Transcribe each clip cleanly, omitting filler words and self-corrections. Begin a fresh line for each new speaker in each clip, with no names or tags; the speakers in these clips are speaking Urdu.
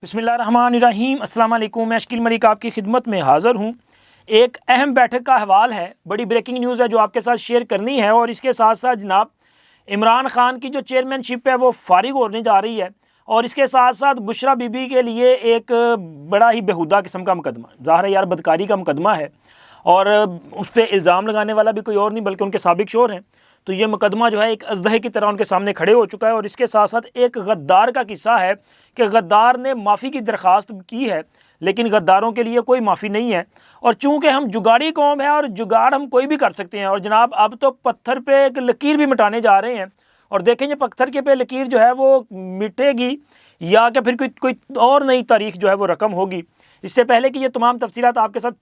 بسم اللہ الرحمن الرحیم۔ السلام علیکم، میں شکیل ملک آپ کی خدمت میں حاضر ہوں۔ ایک اہم بیٹھک کا حوال ہے، بڑی بریکنگ نیوز ہے جو آپ کے ساتھ شیئر کرنی ہے، اور اس کے ساتھ ساتھ جناب عمران خان کی جو چیئرمین شپ ہے وہ فارغ ہونے جا رہی ہے، اور اس کے ساتھ ساتھ بشریٰ بی بی کے لیے ایک بڑا ہی بیہودہ قسم کا مقدمہ، ظاہر ہے یار بدکاری کا مقدمہ ہے، اور اس پہ الزام لگانے والا بھی کوئی اور نہیں بلکہ ان کے سابق شوہر ہیں۔ تو یہ مقدمہ جو ہے ایک اژدہے کی طرح ان کے سامنے کھڑے ہو چکا ہے، اور اس کے ساتھ ساتھ ایک غدار کا قصہ ہے کہ غدار نے معافی کی درخواست کی ہے، لیکن غداروں کے لیے کوئی معافی نہیں ہے، اور چونکہ ہم جگاڑی قوم ہیں اور جگاڑ ہم کوئی بھی کر سکتے ہیں، اور جناب اب تو پتھر پہ ایک لکیر بھی مٹانے جا رہے ہیں، اور دیکھیں یہ پتھر کے پہ لکیر جو ہے وہ مٹے گی یا کہ پھر کوئی اور نئی تاریخ جو ہے وہ رقم ہوگی۔ اس سے پہلے کہ یہ تمام تفصیلات آپ کے ساتھ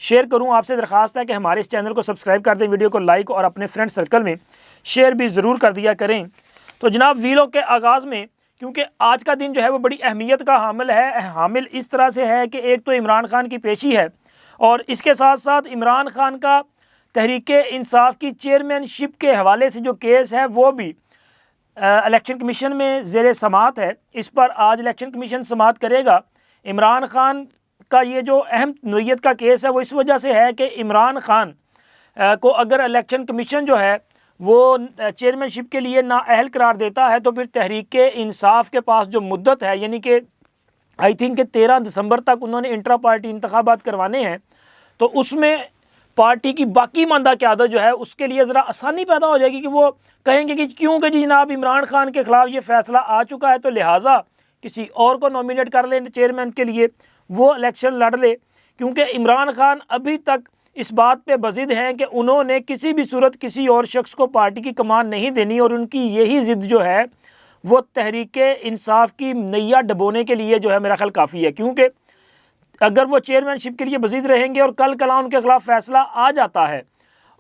شیئر کروں، آپ سے درخواست ہے کہ ہمارے اس چینل کو سبسکرائب کر دیں، ویڈیو کو لائک اور اپنے فرینڈ سرکل میں شیئر بھی ضرور کر دیا کریں۔ تو جناب ویلوگ کے آغاز میں، کیونکہ آج کا دن جو ہے وہ بڑی اہمیت کا حامل اس طرح سے ہے کہ ایک تو عمران خان کی پیشی ہے، اور اس کے ساتھ ساتھ عمران خان کا تحریک انصاف کی چیئرمین شپ کے حوالے سے جو کیس ہے وہ بھی الیکشن کمیشن میں زیر سماعت ہے۔ اس پر آج الیکشن کمیشن سماعت کرے گا۔ عمران خان کا یہ جو اہم نوعیت کا کیس ہے وہ اس وجہ سے ہے کہ عمران خان کو اگر الیکشن کمیشن جو ہے وہ چیئرمین شپ کے لیے نااہل قرار دیتا ہے، تو پھر تحریک انصاف کے پاس جو مدت ہے، یعنی کہ آئی تھنک کہ 13 دسمبر تک انہوں نے انٹرا پارٹی انتخابات کروانے ہیں، تو اس میں پارٹی کی باقی ماندہ قیادت جو ہے اس کے لیے ذرا آسانی پیدا ہو جائے گی کہ وہ کہیں گے کہ کیونکہ جناب عمران خان کے خلاف یہ فیصلہ آ چکا ہے، تو لہٰذا کسی اور کو نومینیٹ کر لیں چیئرمین کے لیے، وہ الیکشن لڑ لے، کیونکہ عمران خان ابھی تک اس بات پہ بضد ہیں کہ انہوں نے کسی بھی صورت کسی اور شخص کو پارٹی کی کمان نہیں دینی، اور ان کی یہی ضد جو ہے وہ تحریک انصاف کی نیا ڈبونے کے لیے جو ہے میرا خیال کافی ہے، کیونکہ اگر وہ چیئرمین شپ کے لیے بضد رہیں گے اور کل کلا ان کے خلاف فیصلہ آ جاتا ہے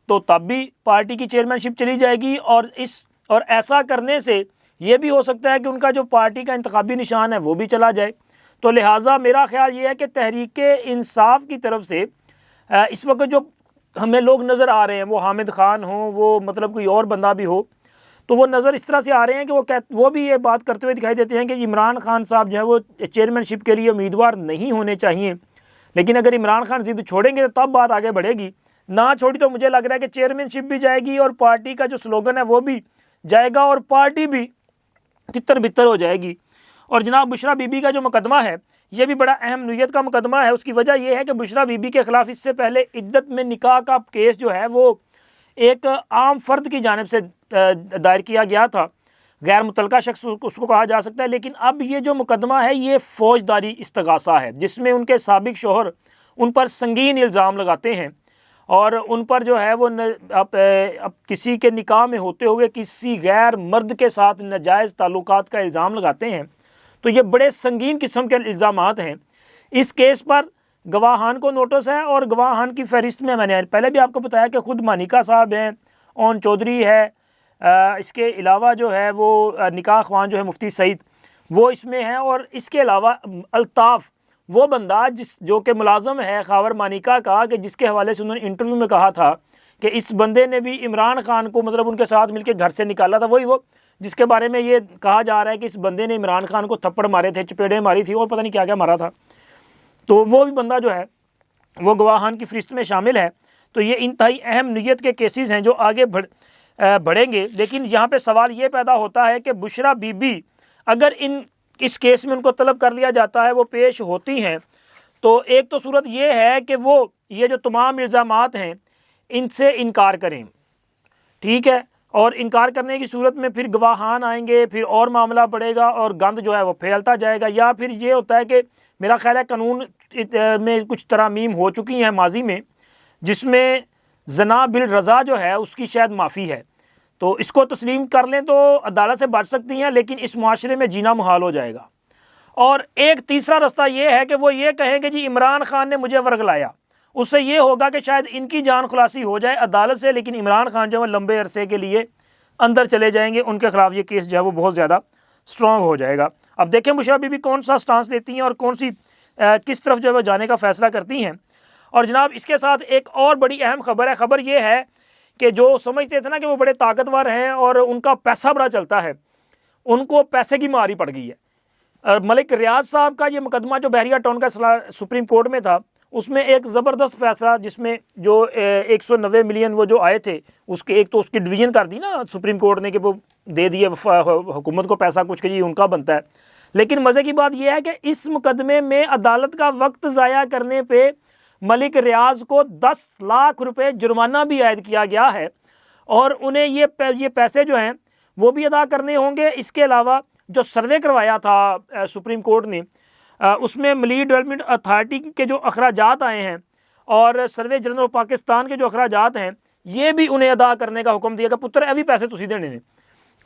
تو تب بھی پارٹی کی چیئرمین شپ چلی جائے گی، اور ایسا کرنے سے یہ بھی ہو سکتا ہے کہ ان کا جو پارٹی کا انتخابی نشان ہے وہ بھی چلا جائے۔ تو لہٰذا میرا خیال یہ ہے کہ تحریک انصاف کی طرف سے اس وقت جو ہمیں لوگ نظر آ رہے ہیں، وہ حامد خان ہوں، وہ مطلب کوئی اور بندہ بھی ہو، تو وہ نظر اس طرح سے آ رہے ہیں کہ وہ بھی یہ بات کرتے ہوئے دکھائی دیتے ہیں کہ عمران خان صاحب جو ہے وہ چیئرمین شپ کے لیے امیدوار نہیں ہونے چاہیے، لیکن اگر عمران خان ضد چھوڑیں گے تو تب بات آگے بڑھے گی، نہ چھوڑی تو مجھے لگ رہا ہے کہ چیئرمین شپ بھی جائے گی اور پارٹی کا جو سلوگن ہے وہ بھی جائے گا، اور پارٹی بھی تتر بتر ہو جائے گی۔ اور جناب بشریٰ بی بی کا جو مقدمہ ہے یہ بھی بڑا اہم نوعیت کا مقدمہ ہے۔ اس کی وجہ یہ ہے کہ بشریٰ بی بی کے خلاف اس سے پہلے عدت میں نکاح کا کیس جو ہے وہ ایک عام فرد کی جانب سے دائر کیا گیا تھا، غیر متعلقہ شخص اس کو کہا جا سکتا ہے، لیکن اب یہ جو مقدمہ ہے یہ فوجداری استغاثہ ہے، جس میں ان کے سابق شوہر ان پر سنگین الزام لگاتے ہیں، اور ان پر جو ہے وہ اب کسی کے نکاح میں ہوتے ہوئے کسی غیر مرد کے ساتھ ناجائز تعلقات کا الزام لگاتے ہیں۔ تو یہ بڑے سنگین قسم کے الزامات ہیں۔ اس کیس پر گواہان کو نوٹس ہے، اور گواہان کی فہرست میں نے پہلے بھی آپ کو بتایا کہ خود مانیکا صاحب ہیں، اون چودھری ہے، اس کے علاوہ جو ہے وہ نکاح خوان جو ہے مفتی سعید وہ اس میں ہیں، اور اس کے علاوہ الطاف وہ بندہ جو کہ ملازم ہے خاور مانیکا کا، کہ جس کے حوالے سے انہوں نے انٹرویو میں کہا تھا کہ اس بندے نے بھی عمران خان کو مطلب ان کے ساتھ مل کے گھر سے نکالا تھا، وہی وہ جس کے بارے میں یہ کہا جا رہا ہے کہ اس بندے نے عمران خان کو تھپڑ مارے تھے، چپیڑیں ماری تھی، اور پتہ نہیں کیا کیا مارا تھا۔ تو وہ بھی بندہ جو ہے وہ گواہان کی فہرست میں شامل ہے۔ تو یہ انتہائی اہم نوعیت کے کیسز ہیں جو آگے بڑھیں گے، لیکن یہاں پہ سوال یہ پیدا ہوتا ہے کہ بشریٰ بی بی اگر اس کیس میں ان کو طلب کر لیا جاتا ہے، وہ پیش ہوتی ہیں، تو ایک تو صورت یہ ہے کہ وہ یہ جو تمام الزامات ہیں ان سے انکار کریں، ٹھیک ہے، اور انکار کرنے کی صورت میں پھر گواہان آئیں گے، پھر اور معاملہ بڑھے گا اور گند جو ہے وہ پھیلتا جائے گا، یا پھر یہ ہوتا ہے کہ میرا خیال ہے قانون میں کچھ ترامیم ہو چکی ہیں ماضی میں، جس میں زنا بالرضا جو ہے اس کی شاید معافی ہے، تو اس کو تسلیم کر لیں تو عدالت سے بچ سکتی ہیں، لیکن اس معاشرے میں جینا محال ہو جائے گا۔ اور ایک تیسرا رستہ یہ ہے کہ وہ یہ کہیں کہ جی عمران خان نے مجھے ورگلایا، اس سے یہ ہوگا کہ شاید ان کی جان خلاصی ہو جائے عدالت سے، لیکن عمران خان جو ہے لمبے عرصے کے لیے اندر چلے جائیں گے، ان کے خلاف یہ کیس جو ہے وہ بہت زیادہ سٹرونگ ہو جائے گا۔ اب دیکھیں بشریٰ بی بی کون سا سٹانس لیتی ہیں اور کس طرف جو ہے وہ جانے کا فیصلہ کرتی ہیں۔ اور جناب اس کے ساتھ ایک اور بڑی اہم خبر ہے، خبر یہ ہے کہ جو سمجھتے تھے نا کہ وہ بڑے طاقتور ہیں اور ان کا پیسہ بڑا چلتا ہے، ان کو پیسے کی ماری پڑ گئی ہے۔ ملک ریاض صاحب کا یہ مقدمہ جو بحریہ ٹاؤن کا سپریم کورٹ میں تھا، اس میں ایک زبردست فیصلہ جس میں جو 190 ملین وہ جو آئے تھے اس کے ایک تو اس کی ڈویژن کر دی نا سپریم کورٹ نے کہ وہ دے دیے حکومت کو پیسہ کچھ کہ جی ان کا بنتا ہے. لیکن مزے کی بات یہ ہے کہ اس مقدمے میں عدالت کا وقت ضائع کرنے پہ ملک ریاض کو 10 لاکھ روپے جرمانہ بھی عائد کیا گیا ہے اور انہیں یہ پیسے جو ہیں وہ بھی ادا کرنے ہوں گے. اس کے علاوہ جو سروے کروایا تھا سپریم کورٹ نے اس میں ملی ڈیولپمنٹ اتھارٹی کے جو اخراجات آئے ہیں اور سروے جنرل آف پاکستان کے جو اخراجات ہیں یہ بھی انہیں ادا کرنے کا حکم دیا کہ پتر یہ بھی پیسے تسی دینے نے.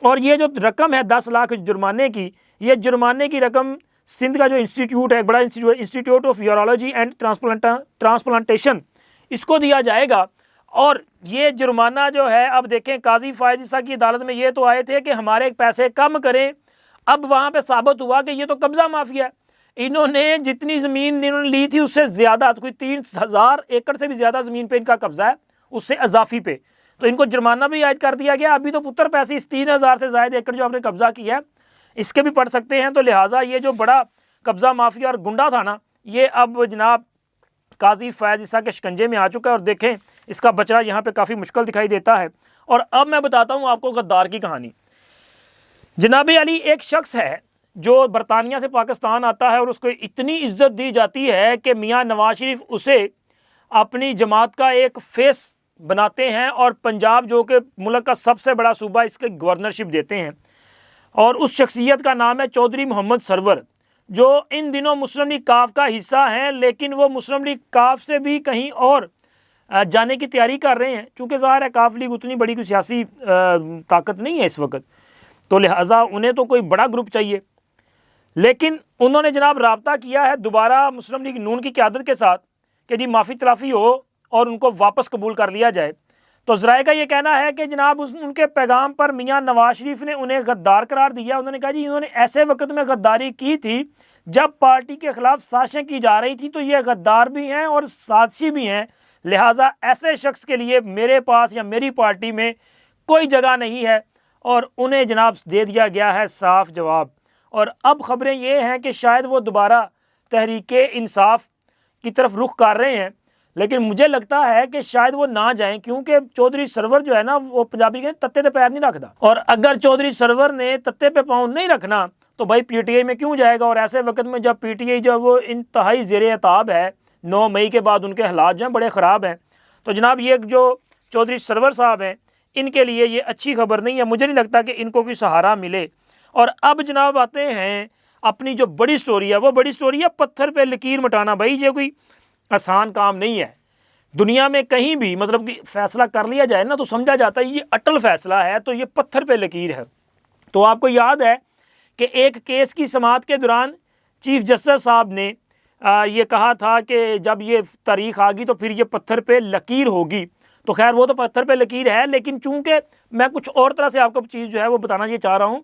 اور یہ جو رقم ہے 10 لاکھ جرمانے کی، یہ جرمانے کی رقم سندھ کا جو انسٹیٹیوٹ ہے، ایک بڑا institute of urology and transplantation, اس کو دیا جائے گا. اور یہ جرمانہ جو ہے اب دیکھیں قاضی فائز عیسیٰ کی عدالت میں یہ تو آئے تھے کہ ہمارے پیسے کم کریں، اب وہاں پہ ثابت ہوا کہ یہ تو قبضہ مافیا ہے. انہوں نے جتنی زمین انہوں نے لی تھی اس سے زیادہ، کوئی 3000 ایکڑ سے بھی زیادہ زمین پہ ان کا قبضہ ہے اس سے اضافی پہ، تو ان کو جرمانہ بھی عائد کر دیا گیا. ابھی تو پتر پیسے اس 3000 سے زائد ایکڑ جو آپ نے قبضہ کیا ہے اس کے بھی پڑھ سکتے ہیں. تو لہٰذا یہ جو بڑا قبضہ مافیا اور گنڈا تھا نا، یہ اب جناب قاضی فائز عیسیٰ کے شکنجے میں آ چکا ہے اور دیکھیں اس کا بچنا یہاں پہ کافی مشکل دکھائی دیتا ہے. اور اب میں بتاتا ہوں آپ کو غدار کی کہانی. جناب علی ایک شخص ہے جو برطانیہ سے پاکستان آتا ہے اور اس کو اتنی عزت دی جاتی ہے کہ میاں نواز شریف اسے اپنی جماعت کا ایک فیس بناتے ہیں اور پنجاب جو کہ ملک کا سب سے بڑا صوبہ اس کے گورنرشپ دیتے ہیں. اور اس شخصیت کا نام ہے چودھری محمد سرور، جو ان دنوں مسلم لیگ کاف کا حصہ ہیں، لیکن وہ مسلم لیگ کاف سے بھی کہیں اور جانے کی تیاری کر رہے ہیں. چونکہ ظاہر ہے کاف لیگ اتنی بڑی کوئی سیاسی طاقت نہیں ہے اس وقت، تو لہٰذا انہیں تو کوئی بڑا گروپ چاہیے. لیکن انہوں نے جناب رابطہ کیا ہے دوبارہ مسلم لیگ نون کی قیادت کے ساتھ کہ جی معافی تلافی ہو اور ان کو واپس قبول کر لیا جائے. تو ذرائع کا یہ کہنا ہے کہ جناب ان کے پیغام پر میاں نواز شریف نے انہیں غدار قرار دیا. انہوں نے کہا جی انہوں نے ایسے وقت میں غداری کی تھی جب پارٹی کے خلاف سازشیں کی جا رہی تھی، تو یہ غدار بھی ہیں اور سازشی بھی ہیں، لہٰذا ایسے شخص کے لیے میرے پاس یا میری پارٹی میں کوئی جگہ نہیں ہے. اور انہیں جناب دے دیا گیا ہے صاف جواب. اور اب خبریں یہ ہیں کہ شاید وہ دوبارہ تحریک انصاف کی طرف رخ کر رہے ہیں، لیکن مجھے لگتا ہے کہ شاید وہ نہ جائیں، کیونکہ چودھری سرور جو ہے نا وہ پنجابی کے تتے پہ پیر نہیں رکھتا. اور اگر چودھری سرور نے تتے پہ پاؤں نہیں رکھنا تو بھائی پی ٹی آئی میں کیوں جائے گا. اور ایسے وقت میں جب پی ٹی آئی جو وہ انتہائی زیر عتاب ہے، 9 مئی کے بعد ان کے حالات جو ہیں بڑے خراب ہیں، تو جناب یہ جو چودھری سرور صاحب ہیں ان کے لیے یہ اچھی خبر نہیں ہے. مجھے نہیں لگتا کہ ان کو کوئی سہارا ملے. اور اب جناب آتے ہیں اپنی جو بڑی سٹوری ہے، وہ بڑی سٹوری ہے پتھر پہ لکیر مٹانا. بھائی یہ کوئی آسان کام نہیں ہے. دنیا میں کہیں بھی مطلب کہ فیصلہ کر لیا جائے نا تو سمجھا جاتا ہے یہ اٹل فیصلہ ہے، تو یہ پتھر پہ لکیر ہے. تو آپ کو یاد ہے کہ ایک کیس کی سماعت کے دوران چیف جسٹس صاحب نے یہ کہا تھا کہ جب یہ تاریخ آ گئی تو پھر یہ پتھر پہ لکیر ہوگی. تو خیر وہ تو پتھر پہ لکیر ہے، لیکن چونکہ میں کچھ اور طرح سے آپ کو چیز جو ہے وہ بتانا یہ چاہ رہا ہوں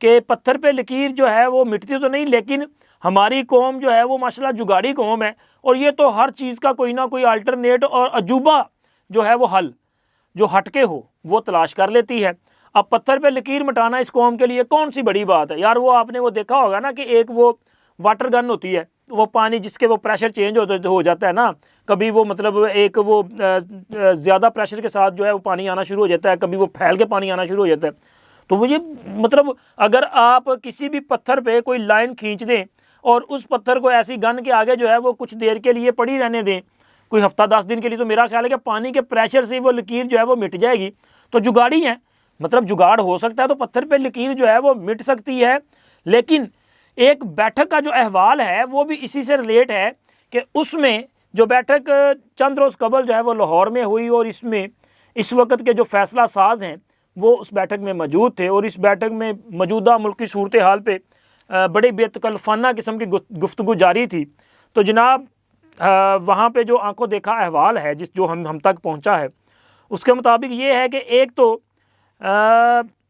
کہ پتھر پہ لکیر جو ہے وہ مٹتی تو نہیں، لیکن ہماری قوم جو ہے وہ ماشاءاللہ جگاڑی قوم ہے، اور یہ تو ہر چیز کا کوئی نہ کوئی الٹرنیٹ اور عجوبہ جو ہے وہ حل جو ہٹ کے ہو وہ تلاش کر لیتی ہے. اب پتھر پہ لکیر مٹانا اس قوم کے لیے کون سی بڑی بات ہے یار. وہ آپ نے وہ دیکھا ہوگا نا کہ ایک وہ واٹر گن ہوتی ہے، وہ پانی جس کے وہ پریشر چینج ہو جاتا ہے نا، کبھی وہ مطلب ایک وہ زیادہ پریشر کے ساتھ جو ہے وہ پانی آنا شروع ہو جاتا ہے، کبھی وہ پھیل کے پانی آنا شروع ہو جاتا ہے. تو وہ یہ مطلب اگر آپ کسی بھی پتھر پہ کوئی لائن کھینچ دیں اور اس پتھر کو ایسی گن کے آگے جو ہے وہ کچھ دیر کے لیے پڑی رہنے دیں، کوئی ہفتہ 10 دن کے لیے، تو میرا خیال ہے کہ پانی کے پریشر سے وہ لکیر جو ہے وہ مٹ جائے گی. تو جگاڑی ہیں، مطلب جگاڑ ہو سکتا ہے تو پتھر پہ لکیر جو ہے وہ مٹ سکتی ہے. لیکن ایک بیٹھک کا جو احوال ہے وہ بھی اسی سے ریلیٹ ہے کہ اس میں جو بیٹھک چند روز قبل جو ہے وہ لاہور میں ہوئی، اور اس میں اس وقت کے جو فیصلہ ساز ہیں وہ اس بیٹھک میں موجود تھے، اور اس بیٹھک میں موجودہ ملکی صورتحال پہ بڑی بے تکلفانہ قسم کی گفتگو جاری تھی. تو جناب وہاں پہ جو آنکھوں دیکھا احوال ہے جو ہم تک پہنچا ہے اس کے مطابق یہ ہے کہ ایک تو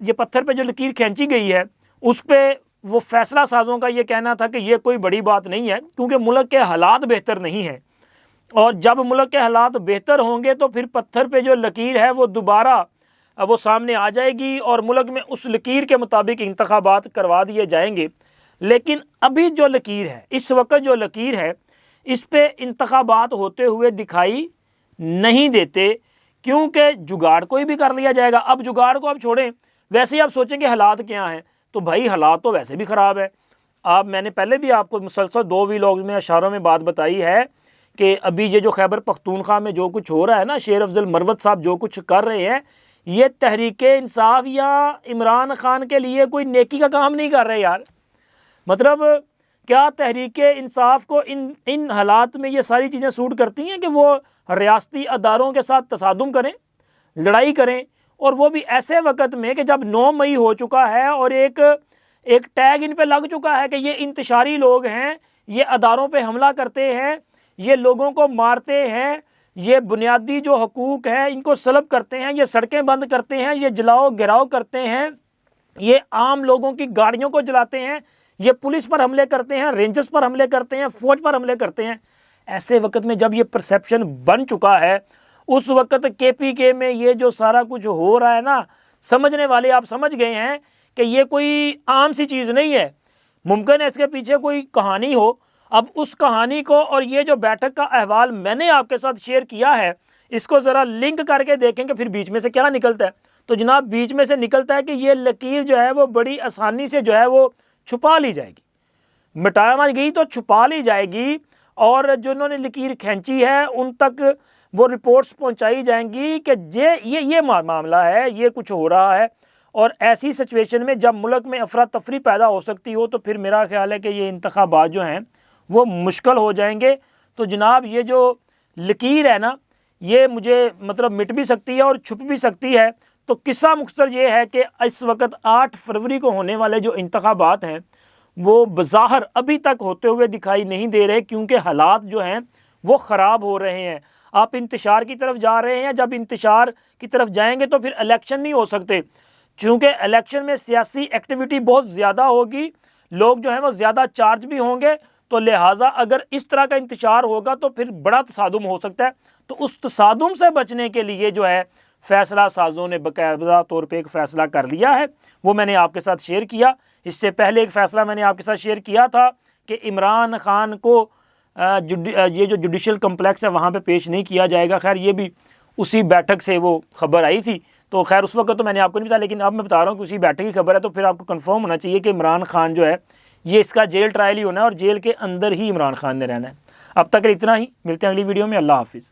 یہ پتھر پہ جو لکیر کھینچی گئی ہے اس پہ وہ فیصلہ سازوں کا یہ کہنا تھا کہ یہ کوئی بڑی بات نہیں ہے، کیونکہ ملک کے حالات بہتر نہیں ہیں، اور جب ملک کے حالات بہتر ہوں گے تو پھر پتھر پہ جو لکیر ہے وہ دوبارہ وہ سامنے آ جائے گی اور ملک میں اس لکیر کے مطابق انتخابات کروا دیے جائیں گے. لیکن ابھی جو لکیر ہے، اس وقت جو لکیر ہے، اس پہ انتخابات ہوتے ہوئے دکھائی نہیں دیتے، کیونکہ جگاڑ کوئی بھی کر لیا جائے گا۔ اب جگاڑ کو اب چھوڑیں، ویسے ہی آپ سوچیں کہ حالات کیا ہیں، تو بھائی حالات تو ویسے بھی خراب ہے۔ میں نے پہلے بھی آپ کو مسلسل 2 ویلاگز میں اشاروں میں بات بتائی ہے کہ ابھی یہ جو خیبر پختونخوا میں جو کچھ ہو رہا ہے نا، شیر افضل مروت صاحب جو کچھ کر رہے ہیں، یہ تحریک انصاف یا عمران خان کے لیے کوئی نیکی کا کام نہیں کر رہے یار۔ مطلب کیا تحریک انصاف کو ان حالات میں یہ ساری چیزیں سوٹ کرتی ہیں کہ وہ ریاستی اداروں کے ساتھ تصادم کریں، لڑائی کریں، اور وہ بھی ایسے وقت میں کہ جب 9 مئی ہو چکا ہے اور ایک ٹیگ ان پہ لگ چکا ہے کہ یہ انتشاری لوگ ہیں، یہ اداروں پہ حملہ کرتے ہیں، یہ لوگوں کو مارتے ہیں، یہ بنیادی جو حقوق ہیں ان کو سلب کرتے ہیں، یہ سڑکیں بند کرتے ہیں، یہ جلاؤ گراؤ کرتے ہیں، یہ عام لوگوں کی گاڑیوں کو جلاتے ہیں، یہ پولیس پر حملے کرتے ہیں، رینجرز پر حملے کرتے ہیں، فوج پر حملے کرتے ہیں۔ ایسے وقت میں جب یہ پرسیپشن بن چکا ہے، اس وقت کے پی کے میں یہ جو سارا کچھ ہو رہا ہے نا، سمجھنے والے آپ سمجھ گئے ہیں کہ یہ کوئی عام سی چیز نہیں ہے، ممکن ہے اس کے پیچھے کوئی کہانی ہو۔ اب اس کہانی کو اور یہ جو بیٹھک کا احوال میں نے آپ کے ساتھ شیئر کیا ہے، اس کو ذرا لنک کر کے دیکھیں کہ پھر بیچ میں سے کیا نکلتا ہے۔ تو جناب بیچ میں سے نکلتا ہے کہ یہ لکیر جو ہے وہ بڑی آسانی سے جو ہے وہ چھپا لی جائے گی، مٹایا نہ گئی تو چھپا لی جائے گی، اور جنہوں نے لکیر کھینچی ہے ان تک وہ رپورٹس پہنچائی جائیں گی کہ یہ معاملہ ہے، یہ کچھ ہو رہا ہے۔ اور ایسی سچویشن میں جب ملک میں افراتفری پیدا ہو سکتی ہو تو پھر میرا خیال ہے کہ یہ انتخابات جو ہیں وہ مشکل ہو جائیں گے۔ تو جناب یہ جو لکیر ہے نا، یہ مجھے مطلب مٹ بھی سکتی ہے اور چھپ بھی سکتی ہے۔ تو قصہ مختصر یہ ہے کہ اس وقت 8 فروری کو ہونے والے جو انتخابات ہیں وہ بظاہر ابھی تک ہوتے ہوئے دکھائی نہیں دے رہے، کیونکہ حالات جو ہیں وہ خراب ہو رہے ہیں۔ آپ انتشار کی طرف جا رہے ہیں، جب انتشار کی طرف جائیں گے تو پھر الیکشن نہیں ہو سکتے، چونکہ الیکشن میں سیاسی ایکٹیویٹی بہت زیادہ ہوگی، لوگ جو ہیں وہ زیادہ چارج بھی ہوں گے، تو لہٰذا اگر اس طرح کا انتشار ہوگا تو پھر بڑا تصادم ہو سکتا ہے۔ تو اس تصادم سے بچنے کے لیے جو ہے فیصلہ سازوں نے باقاعدہ طور پہ ایک فیصلہ کر لیا ہے، وہ میں نے آپ کے ساتھ شیئر کیا۔ اس سے پہلے ایک فیصلہ میں نے آپ کے ساتھ شیئر کیا تھا کہ عمران خان کو یہ جو جوڈیشل کمپلیکس ہے وہاں پہ پیش نہیں کیا جائے گا۔ خیر یہ بھی اسی بیٹھک سے وہ خبر آئی تھی، تو خیر اس وقت تو میں نے آپ کو نہیں بتایا، لیکن اب میں بتا رہا ہوں کہ اسی بیٹھک کی خبر ہے، تو پھر آپ کو کنفرم ہونا چاہیے کہ عمران خان جو ہے یہ اس کا جیل ٹرائل ہی ہونا ہے اور جیل کے اندر ہی عمران خان نے رہنا ہے۔ اب تک اتنا ہی، ملتے ہیں اگلی ویڈیو میں، اللہ حافظ۔